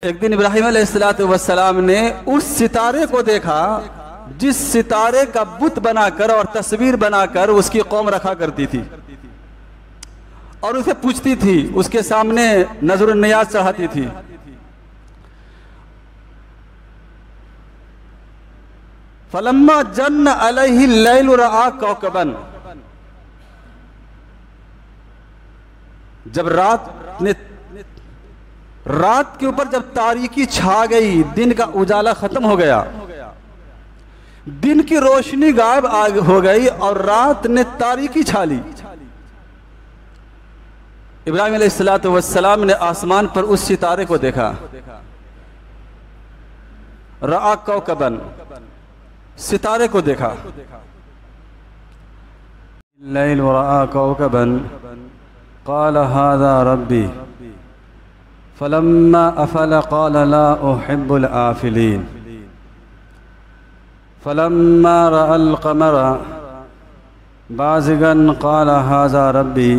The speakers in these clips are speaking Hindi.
एक दिन इब्राहिम अलैहिस्सलाम ने उस सितारे को देखा जिस सितारे का बुत बनाकर और तस्वीर बनाकर उसकी कौम रखा करती थी और उसे पूछती थी, उसके सामने नजर नियाज चढ़ाती थी। फलम्मा जन्न अलैहि लैल रआ कौकबन, जब रात के ऊपर जब तारीकी छा गई, दिन का उजाला खत्म हो गया, दिन की रोशनी गायब हो गई और रात ने तारीकी छा ली। इब्राहिम अलैहिस्सलाम ने आसमान पर उस सितारे को देखा। रआ कौकबन, सितारे को देखा। लैल रआ कौकबन क़ाल हाज़ा रब्बी फलम्मा अफल क़ाल ला उहिब्बुल आफिलीन फलम्मा रअल क़मर बाज़िगन क़ाल हाज़ा रब्बी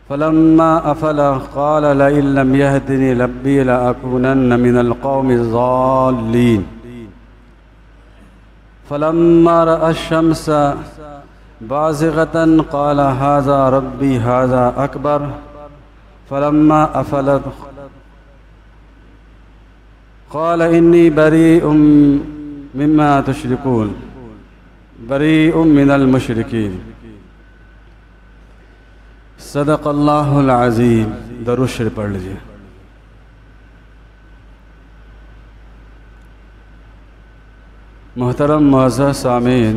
फलम्मा अफल क़ाल लइन लम यहदिनी रब्बी लअकूनन्न मिनल क़ौमिज़ ज़ाल्लीन फलम्मा रअश-शम्स बाज़िग़तन क़ाल हाज़ा रब्बी हाज़ा अकबर फलम्मा अफलत क़ाल इन्नी बरीउम मिम्मा तुश्रिकून बरीउम मिनल मुश्रिकीन। सदक़ल्लाहुल अज़ीम। दरूद शरीफ पढ़ लीजिए। मोहतरम मुअज़्ज़ज़ सामीन,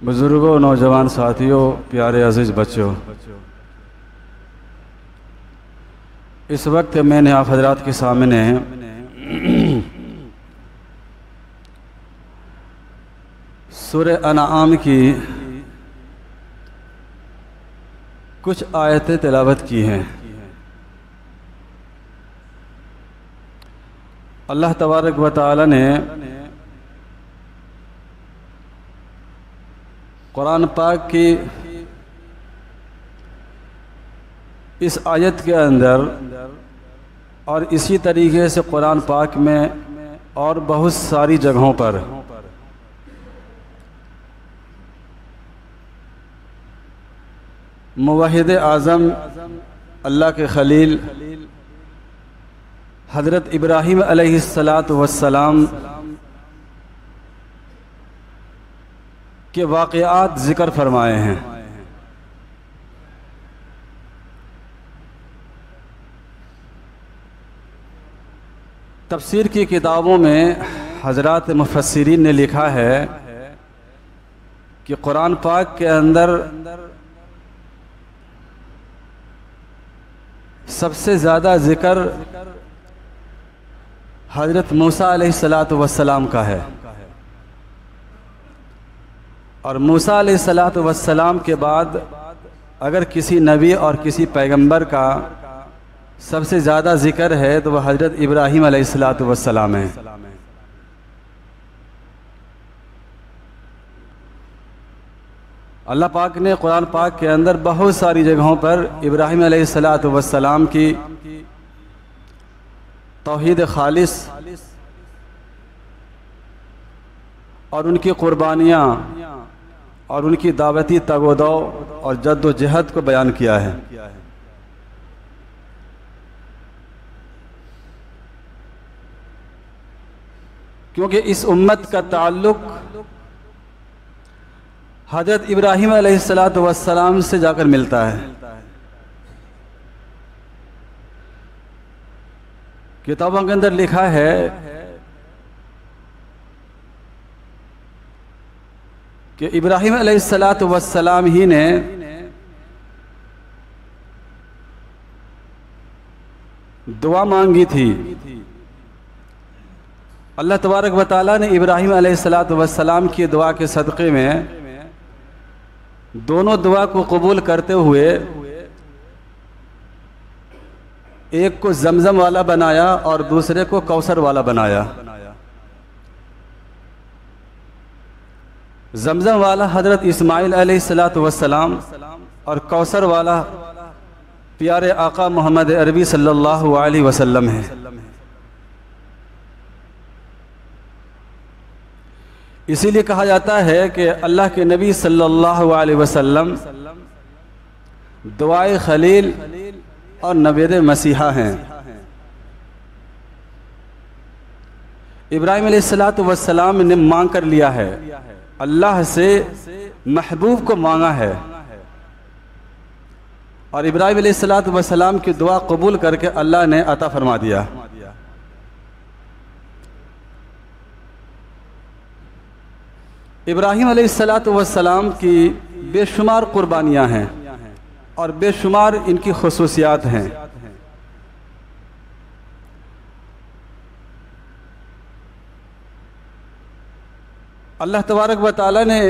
बुज़ुर्गों, नौजवान साथियों, प्यारे अज़ीज़ बच्चों, इस वक्त मैंने आप हज़रात के सामने सूरह अनआम की कुछ आयतें तिलावत की हैं। अल्लाह तबारक व तआला ने कुरान पाक की इस आयत के अंदर और इसी तरीके से कुरान पाक में और बहुत सारी जगहों पर मुवहिद आज़म अल्लाह के खलील हज़रत इब्राहीम अलैहिस्सलाम के वाक़यात ज़िक्र फरमाए हैं। तफसीर की किताबों में हज़रात मुफस्सिरीन ने लिखा है कि कुरान पाक के अंदर सबसे ज़्यादा ज़िक्र हज़रत मूसा अलैहिस्सलाम का है और मूसा अलैहिस्सलाम के बाद अगर किसी नबी और किसी पैगंबर का सबसे ज़्यादा ज़िक्र है तो वह हज़रत इब्राहीम अलैहिस्सलाम है। अल्लाह पाक ने कुरान पाक के अंदर बहुत सारी जगहों पर इब्राहीम अलैहिस्सलाम की तौहीद खालिस और उनकी कुर्बानियाँ और उनकी दावती तगोदो और जद्दोजहद को बयान किया है। क्योंकि इस उम्मत का ताल्लुक हज़रत इब्राहीम अलैहिस्सलाम से जाकर मिलता है। किताबों के अंदर लिखा है कि इब्राहीम अलैहिस्सलाम ही ने दुआ मांगी थी। अल्लाह तबारक व तआला ने इब्राहीम अलैहिस्सलाम की दुआ के सदक़े में दोनों दुआ को कबूल करते हुए एक को जमजम वाला बनाया और दूसरे को कौसर वाला बनाया। जमजम वाला हज़रत इस्माइल अलैहिस्सलाम और कौसर वाला प्यारे आका मोहम्मद अरबी सल्लल्लाहु अलैहि वसल्लम हैं। इसीलिए कहा जाता है कि अल्लाह के नबी सल्लल्लाहु अलैहि वसल्लम दुआए खलील और नबीद मसीहा हैं। इब्राहिम अलैहिस्सलातु वस्सलाम ने मांग कर लिया है, अल्लाह से महबूब को मांगा है और इब्राहिम अलैहिस्सलातु वस्सलाम की दुआ कबूल करके अल्लाह ने अता फरमा दिया। इब्राहिम अलैहिस्सलातु वस्सलाम की बेशुमार कुर्बानियाँ हैं और बेशुमार इनकी खुसूसियात हैं। अल्लाह तबारक व तआला ने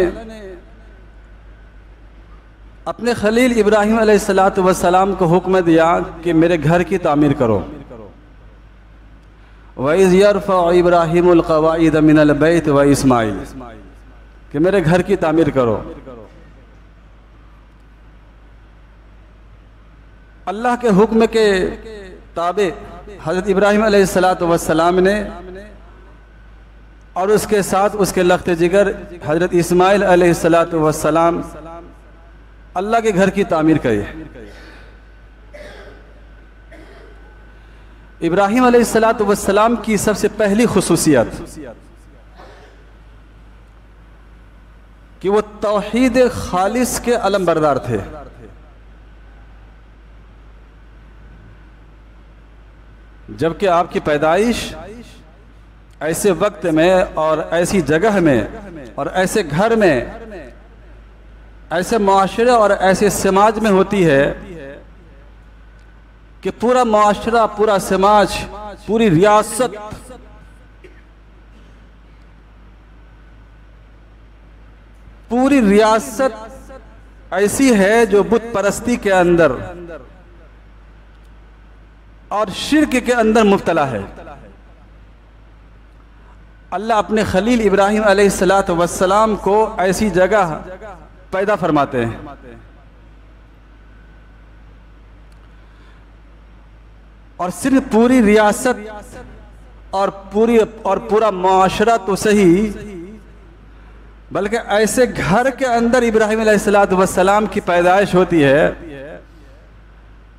अपने खलील इब्राहिम अलैहिस्सलातु वस्सलाम को हुक्म दिया कि मेरे घर की तामीर करो। वइज़ यरफ़अ इब्राहिमुल क़वाइद मिनल बैत व इस्माइल, कि मेरे घर की तामीर करो। अल्लाह के हुक्म के ताबे हज़रत इब्राहिम अलैहिस्सलातु वस्सलाम ने और उसके साथ उसके लख्त जिगर हज़रत इस्माइल अलैहिस्सलातु वस्सलाम अल्लाह के घर की तामीर करी। इब्राहिम अलैहिस्सलातु वस्सलाम की सबसे पहली खुसूसियत कि वो तौहीद खालिस के अलमबरदार थे। जबकि आपकी पैदाइश ऐसे वक्त में और ऐसी जगह में और ऐसे घर में, ऐसे मुआशरे और ऐसे समाज में होती है कि पूरा मुआशरा, पूरा समाज, पूरी रियासत ऐसी है जो बुत परस्ती के अंदर और शिर्क के अंदर मुब्तला है। अल्लाह अपने खलील इब्राहिम अलैहिस्सलातु वस्सलाम को ऐसी जगह पैदा फरमाते हैं और सिर्फ पूरी रियासत और पूरा मुआशरा तो सही, बल्कि ऐसे घर के अंदर इब्राहिम अलैहिस्सलातु वस्सलाम की पैदाइश होती है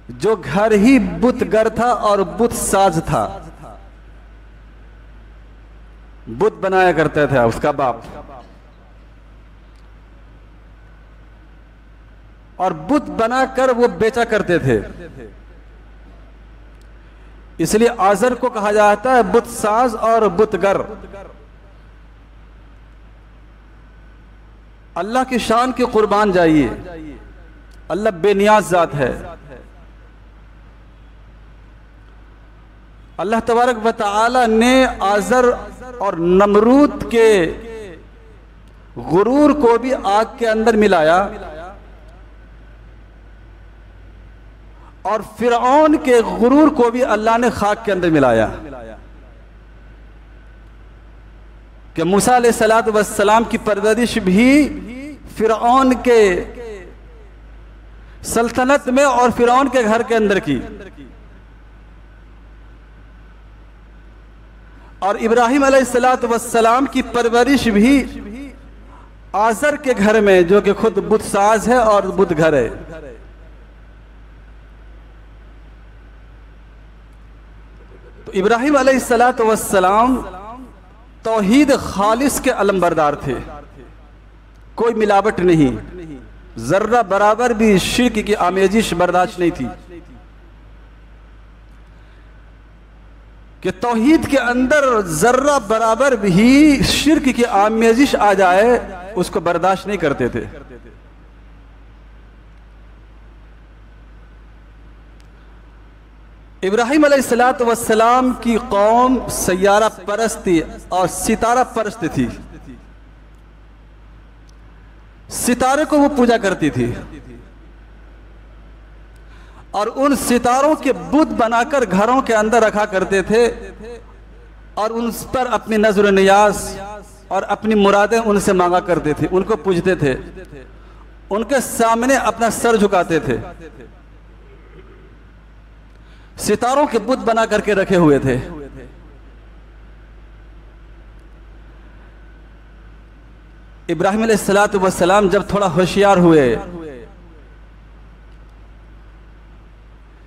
जो घर ही बुतगर था और बुत साज था। बुत बनाया करते थे उसका बाप, और बुत बनाकर वो बेचा करते थे। इसलिए आजर को कहा जाता है बुत साज और बुतगर। अल्लाह की शान की कुर्बान जाइए, अल्लाह बेनियाज जात है। अल्लाह तबारक व तआला ने आजर और नमरूद के गुरूर को भी आग के अंदर मिलाया और फिरौन के गुरूर को भी अल्लाह ने खाक के अंदर मिलाया कि मूसा अलैहिस्सलातु वस्सलाम की परवरिश भी फिरौन के सल्तनत में और फिरौन के घर के अंदर की, और इब्राहिम अलैहिस्सलातु वस्सलाम की परवरिश भी आजर के घर में, जो कि खुद बुत साज है और बुत घर है। तो इब्राहिम अलैहिस्सलातु वस्सलाम तौहीद खालिस के अलमबरदार थे, कोई मिलावट नहीं, जर्रा बराबर भी शिर्क की आमेजिश बर्दाश्त नहीं थी कि तौहीद के अंदर जर्रा बराबर भी शिर्क की आमेजिश आ जाए, उसको बर्दाश्त नहीं करते थे। इब्राहिम अलैहिस्सलातु वस्सलाम की कौम सैयारा परस्ती और सितारा परस्त थी। सितारे को वो पूजा करती थी और उन सितारों के बुत बनाकर घरों के अंदर रखा करते थे और उन पर अपनी नजर नियाज और अपनी मुरादें उनसे मांगा करते थे, उनको पूजते थे, उनके सामने अपना सर झुकाते थे। सितारों के बुत बना करके रखे हुए थे। इब्राहिम अलैहिस्सलातु वस्सलाम जब थोड़ा होशियार हुए,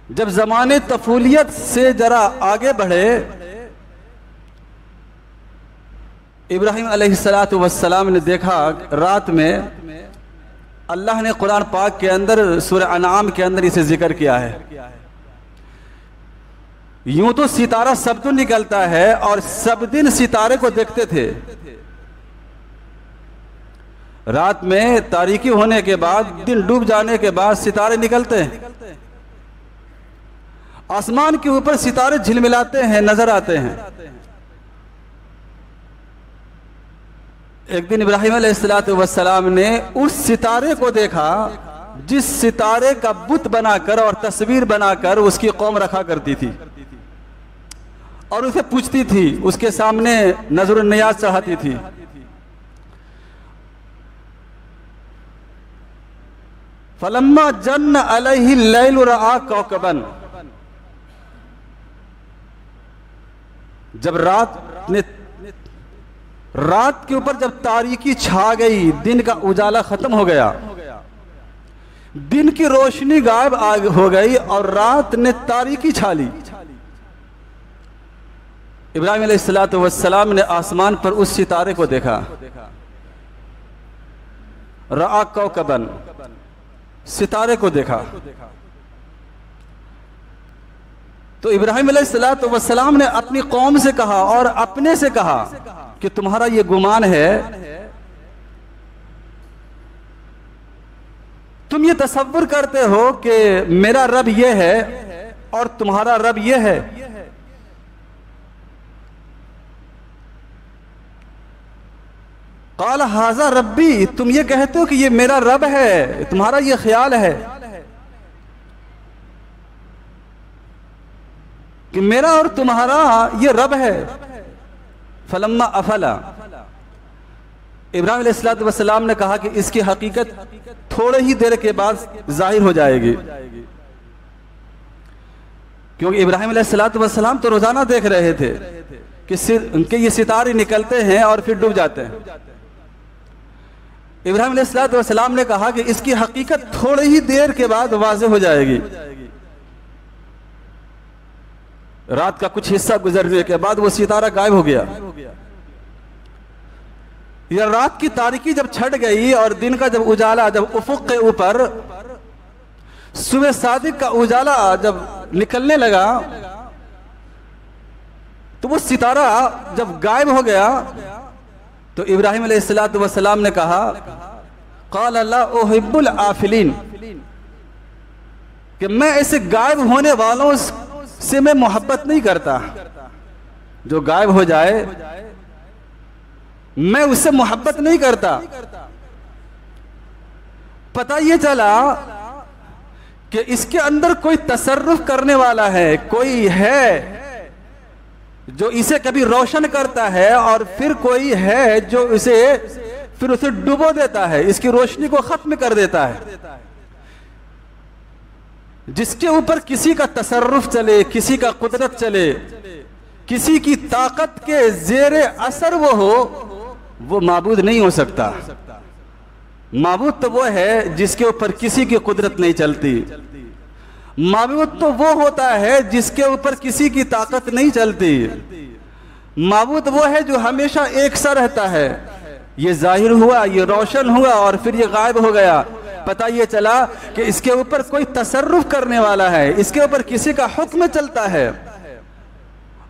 जब जमाने तफूलियत से जरा आगे बढ़े, इब्राहिम अलैहिस्सलातु वस्सलाम ने देखा रात में अल्लाह ने कुरान पाक के अंदर सूरह अनाम के अंदर इसे जिक्र किया है। यूं तो सितारा सब तो निकलता है और सब दिन सितारे को देखते थे। रात में तारीकी होने के बाद, दिन डूब जाने के बाद सितारे निकलते हैं, आसमान के ऊपर सितारे झिलमिलाते हैं, नजर आते हैं। एक दिन इब्राहिम अलैहिस्सलाम ने उस सितारे को देखा जिस सितारे का बुत बनाकर और तस्वीर बनाकर उसकी कौम रखा करती थी और उसे पूछती थी, उसके सामने नजर नियाज चाहती थी। फलम्मा जन्न अलैहि लैल रआ कौकबन, जब रात के ऊपर जब तारीकी छा गई, दिन का उजाला खत्म हो गया, दिन की रोशनी गायब हो गई और रात ने तारीकी छा ली, इब्राहिम अलैहिस्सलातु वस्सलाम ने आसमान पर उस सितारे को देखा। रआ कौकबन, सितारे को देखा। तो इब्राहिम अलैहिस्सलातु वस्सलाम ने अपनी कौम से कहा और अपने से कहा कि तुम्हारा ये गुमान है, तुम ये तसव्वुर करते हो कि मेरा रब ये है और तुम्हारा रब ये है। काल हाजा रब्बी, तुम ये कहते हो कि ये मेरा रब है, तुम्हारा ये ख्याल है कि मेरा और तुम्हारा ये रब है। फलम्मा अफला, इब्राहिम अलैहिस्सलातु वस्सलाम ने कहा कि इसकी हकीकत थोड़े ही देर के बाद जाहिर हो जाएगी, क्योंकि इब्राहिम अलैहिस्सलातु वस्सलाम तो रोजाना देख रहे थे कि उनके ये सितारे निकलते हैं और फिर डूब जाते हैं। इब्राहिम अलैहिस्सलातु वस्सलाम ने कहा कि इसकी हकीकत थोड़ी ही देर के बाद वाज़ेह हो जाएगी। रात का कुछ हिस्सा गुजरने के बाद वो सितारा गायब हो गया। यह रात की तारीकी जब छट गई और दिन का जब उजाला, जब उफुक के ऊपर सुबह सादिक का उजाला जब निकलने लगा, तो वो सितारा जब गायब हो गया तो इब्राहिम अलैहिस्सलातु वस्सलाम ने कहा, क़ाल ला उहिब्बुल आफिलीन, कि मैं ऐसे गायब होने वालों से मैं मोहब्बत नहीं करता। जो गायब हो जाए मैं उससे मोहब्बत नहीं करता। पता ये चला कि इसके अंदर कोई तसर्रुफ करने वाला है, कोई है जो इसे कभी रोशन करता है और फिर कोई है जो फिर उसे डुबो देता है, इसकी रोशनी को खत्म कर देता है। जिसके ऊपर किसी का तसर्रुफ चले, किसी का कुदरत चले, किसी की ताकत के जेरे असर वो हो, वो माबूद नहीं हो सकता। माबूद तो वो है जिसके ऊपर किसी की कुदरत नहीं चलती। माबूद तो वो होता है जिसके ऊपर किसी की ताकत नहीं चलती। माबूद वो है जो हमेशा एक सा रहता है। ये जाहिर हुआ, ये रोशन हुआ और फिर ये गायब हो गया। पता ये चला कि इसके ऊपर कोई तसर्रुफ करने वाला है, इसके ऊपर किसी का हुक्म चलता है,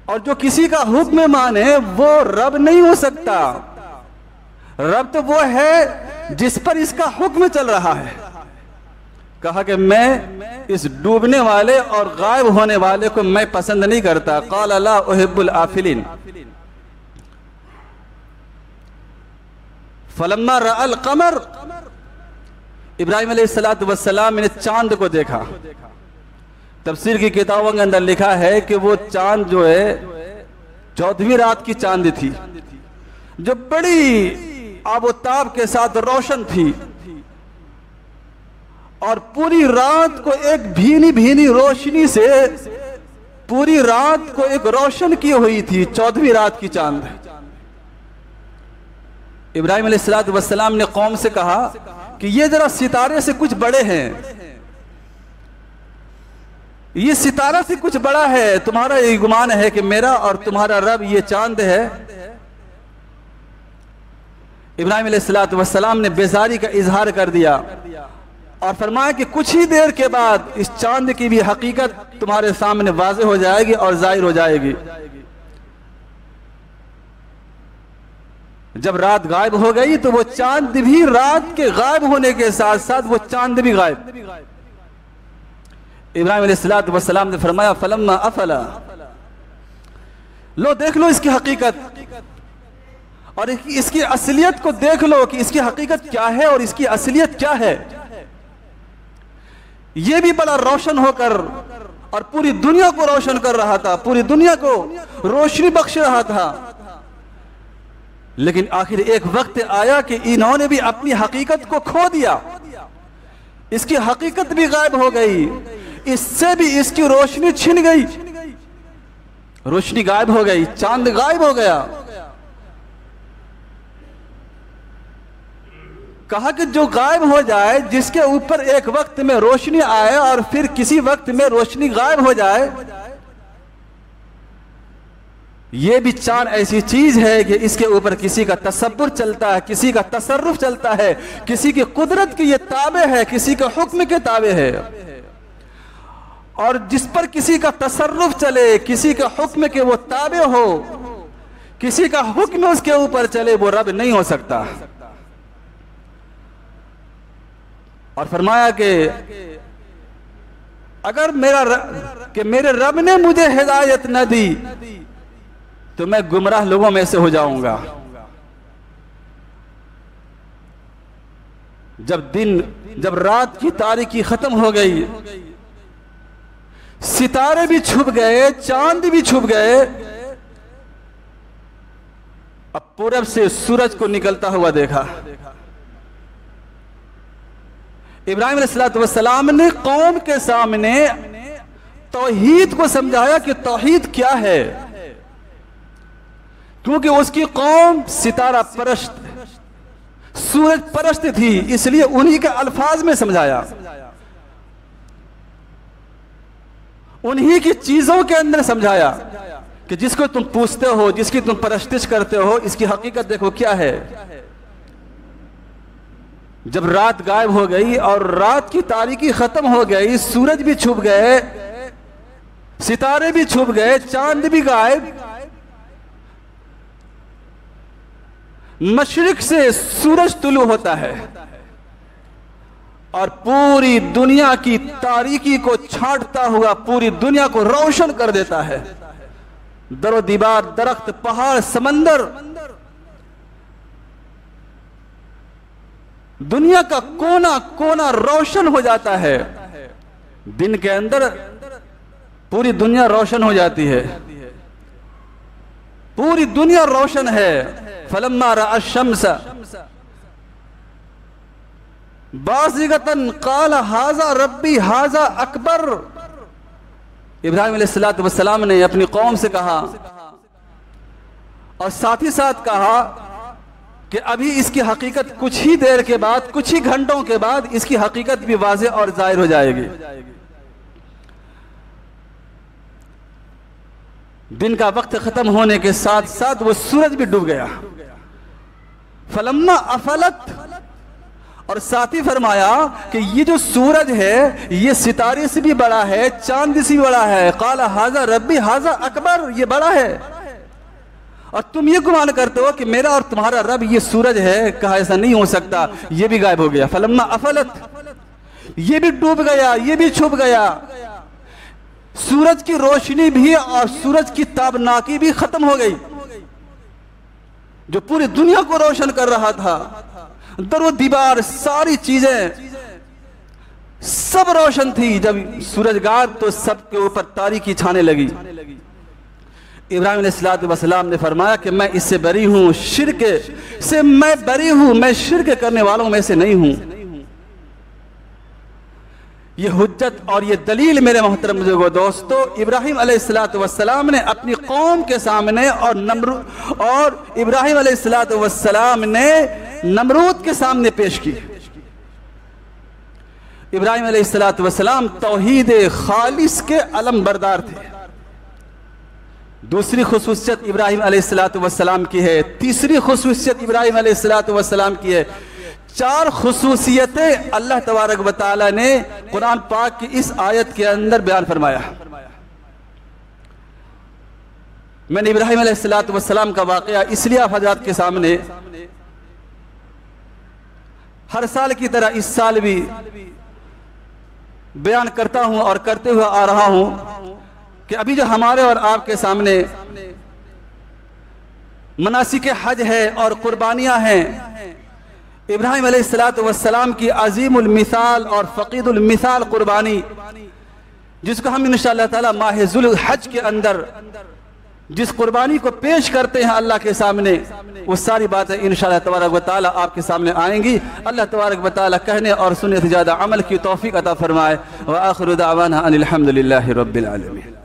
और जो किसी का हुक्म माने वो रब नहीं हो सकता। रब तो वो है जिस पर इसका हुक्म चल रहा है। कहा कि मैं इस डूबने वाले और गायब होने वाले को मैं पसंद नहीं करता। क़ाल ला उहिब्बुल आफिलीन। फलम्मा रअल क़मर, इब्राहिम अलैहिस्सलातु वस्सलाम ने चांद को देखा। तफसीर की किताबों के अंदर लिखा है कि वो चांद जो है 14वीं रात की चांद थी, जो बड़ी आबोताब के साथ रोशन थी और पूरी रात को एक भीनी भीनी रोशनी से पूरी रात को एक रोशन की हुई थी, 14वीं रात की चांद। इब्राहिम अलैहिस्सलाम ने कौम से कहा कि ये जरा सितारे से कुछ बड़े हैं, ये सितारा से कुछ बड़ा है, तुम्हारा ये गुमान है कि मेरा और तुम्हारा रब ये चांद है। इब्राहिम अलैहिस्सलाम ने बेजारी का इजहार कर दिया और फरमाया कि कुछ ही देर के बाद इस चांद की भी हकीकत तुम्हारे सामने वाज़े हो जाएगी और जाहिर हो जाएगी। जब रात गायब हो गई तो वो चांद भी रात के गायब होने के साथ साथ वो चांद भी गायब। इब्राहिम अलैहिस्सलाम ने फरमाया फलम्मा अफला, लो देख लो इसकी हकीकत और इसकी असलियत को देख लो कि इसकी हकीकत क्या है और इसकी असलियत क्या है। यह भी बड़ा रोशन होकर और पूरी दुनिया को रोशन कर रहा था, पूरी दुनिया को रोशनी बख्श रहा था। लेकिन आखिर एक वक्त आया कि इन्होंने भी अपनी हकीकत को खो दिया, इसकी हकीकत भी गायब हो गई, इससे भी इसकी रोशनी छिन गई, रोशनी गायब हो गई, चांद गायब हो गया। कहा कि जो गायब हो जाए, जिसके ऊपर एक वक्त में रोशनी आए और फिर किसी वक्त में रोशनी गायब हो जाए, यह भी चांद ऐसी चीज है कि इसके ऊपर किसी का तसब्बुर चलता है, किसी का तसर्रुफ चलता है, किसी की कुदरत की ये ताबे है, किसी के हुक्म के ताबे है। और जिस पर किसी का तसर्रुफ चले, किसी के हुक्म के वो ताबे हो, किसी का हुक्म उसके ऊपर चले, वो रब नहीं हो सकता। और फरमाया कि अगर मेरे रब ने मुझे हिदायत न दी तो मैं गुमराह लोगों में से हो जाऊंगा। जब रात की तारीकी खत्म हो गई, सितारे भी छुप गए, चांद भी छुप गए, अब पूरब से सूरज को निकलता हुआ देखा। इब्राहिम अलैहिस्सलाम ने कौम के सामने तौहीद को समझाया कि तौहीद क्या है, क्योंकि उसकी कौम सितारा परस्त, सूरज परस्त थी, इसलिए उन्हीं के अल्फाज में समझाया, उन्हीं की चीजों के अंदर समझाया कि जिसको तुम पूछते हो, जिसकी तुम परस्तिश करते हो, इसकी हकीकत देखो क्या है। जब रात गायब हो गई और रात की तारीकी खत्म हो गई, सूरज भी छुप गए, सितारे भी छुप गए, चांद भी गायब, मशरिक से सूरज तुलू होता है और पूरी दुनिया की तारीकी को छांटता हुआ पूरी दुनिया को रोशन कर देता है। दरो दीवार, दरख्त, पहाड़, समंदर, दुनिया का कोना कोना रोशन हो जाता है। दिन के अंदर पूरी दुनिया रोशन हो जाती है, पूरी दुनिया रोशन है। फलम्मा रअ शम्स बाज़िगतन क़ाल हाज़ा रब्बी हाज़ा अकबर। इब्राहिम अलैहिस्सलाम ने अपनी कौम से कहा और साथ ही साथ कहा कि अभी इसकी हकीकत कुछ ही देर के बाद, कुछ ही घंटों के बाद इसकी हकीकत भी वाज़े और जाहिर हो जाएगी। दिन का वक्त खत्म होने के साथ साथ वो सूरज भी डूब गया। फलम्मा अफलत, और साथ ही फरमाया कि ये जो सूरज है ये सितारे से भी बड़ा है, चांद से भी बड़ा है। काला हाजा रब्बी हाजा अकबर, ये बड़ा है और तुम ये गुमान करते हो कि मेरा और तुम्हारा रब ये सूरज है। कहा ऐसा नहीं हो सकता, ये भी गायब हो गया। फलम्मा अफलत, ये भी डूब गया, ये भी छुप गया। सूरज की रोशनी भी और सूरज की ताबनाकी भी खत्म हो गई, जो पूरी दुनिया को रोशन कर रहा था। दरो दीवार, सारी चीजें सब रोशन थी। जब सूरज गायब तो सबके ऊपर तारीकी छाने लगी। इब्राहिम अलैहिस्सलाम ने फरमाया कि मैं इससे बरी हूं, शिर्क से मैं बरी हूं, मैं शिर्क करने वालों में से नहीं हूं। ये हुज्जत और ये दलील मेरे मोहतरम बुजुर्गों दोस्तों, इब्राहिम अलैहिस्सलातु वस्सलाम ने अपनी कौम के सामने और इब्राहिम अलैहिस्सलातु वस्सलाम ने नमरूद के सामने पेश की। इब्राहिम अलैहिस्सलातु वस्सलाम तौहीद खालिस के अलम बरदार थे। दूसरी खुसूसियत इब्राहिम अलैहिस्सलातु वस्सलाम की है। तीसरी खुसूसियत इब्राहिम अलैहिस्सलातु वस्सलाम की है। 4 खुसूसियतें अल्लाह तबारक व तआला ने कुरान पाक की इस आयत के अंदर बयान फरमाया। मैंने इब्राहिम अलैहिस्सलातु वस्सलाम का वाक़या इसलिए आप हज़रात के सामने हर साल की तरह इस साल भी बयान करता हूं और करते हुए आ रहा हूं कि अभी जो हमारे और आपके सामने मनासिक हज है और कुर्बानियां हैं, इब्राहिम अलैहिस्सलातु वस्सलाम की अजीमुल मिसाल और फकीदुल मिसाल कुर्बानी, जिसको हम इंशाअल्लाह ताला माह ज़ुल हज के अंदर जिस कुर्बानी को पेश करते हैं अल्लाह के सामने, वो सारी बातें इंशाअल्लाह तबारक व तआला आपके सामने आएंगी। अल्लाह तबारक व तआला कहने और सुनने से ज़्यादा अमल की तौफीक अता फरमाए। व आखिरु दावाना अनिल हम्दुलिल्लाहि रब्बिल आलमीन।